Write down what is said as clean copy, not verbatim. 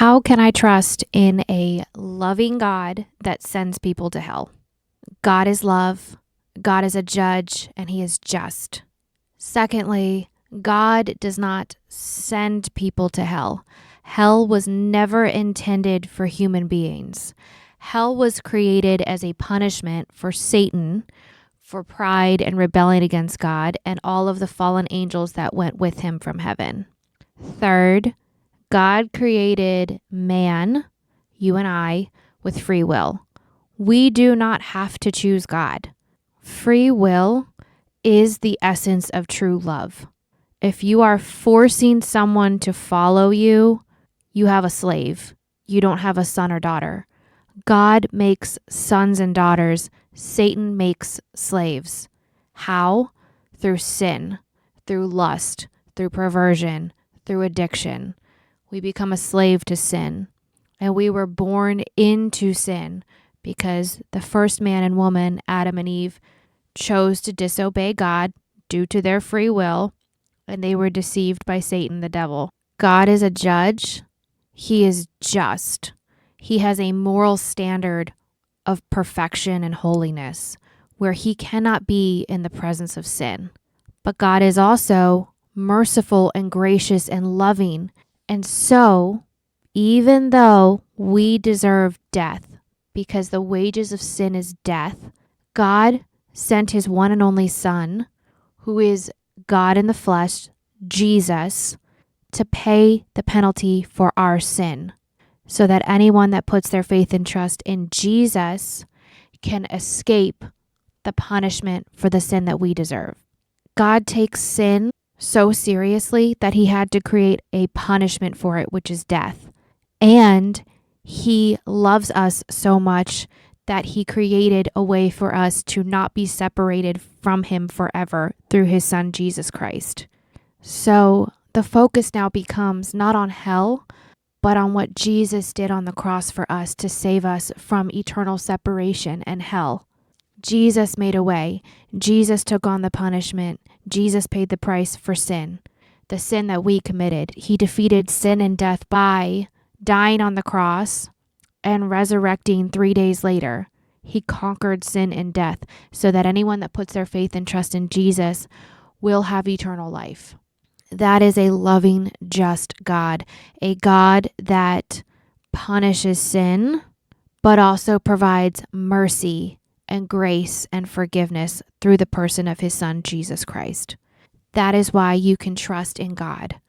How can I trust in a loving God that sends people to hell? God is love, God is a judge, and he is just. Secondly, God does not send people to hell. Hell was never intended for human beings. Hell was created as a punishment for Satan, for pride and rebellion against God, and all of the fallen angels that went with him from heaven. Third, God created man, you and I, with free will. We do not have to choose God. Free will is the essence of true love. If you are forcing someone to follow you, you have a slave. You don't have a son or daughter. God makes sons and daughters. Satan makes slaves. How? Through sin, through lust, through perversion, through addiction. We become a slave to sin. And we were born into sin because the first man and woman, Adam and Eve, chose to disobey God due to their free will, and they were deceived by Satan, the devil. God is a judge. He is just. He has a moral standard of perfection and holiness where he cannot be in the presence of sin. But God is also merciful and gracious and loving. And so, even though we deserve death, because the wages of sin is death, God sent his one and only Son, who is God in the flesh, Jesus, to pay the penalty for our sin, so that anyone that puts their faith and trust in Jesus can escape the punishment for the sin that we deserve. God takes sin so seriously that he had to create a punishment for it, which is death. And he loves us so much that he created a way for us to not be separated from him forever through his Son, Jesus Christ. So the focus now becomes not on hell, but on what Jesus did on the cross for us to save us from eternal separation and hell. Jesus made a way. Jesus took on the punishment. Jesus paid the price for sin, the sin that we committed. He defeated sin and death by dying on the cross and resurrecting 3 days later. He conquered sin and death so that anyone that puts their faith and trust in Jesus will have eternal life. That is a loving, just God, a God that punishes sin, but also provides mercy and grace and forgiveness through the person of his Son, Jesus Christ. That is why you can trust in God.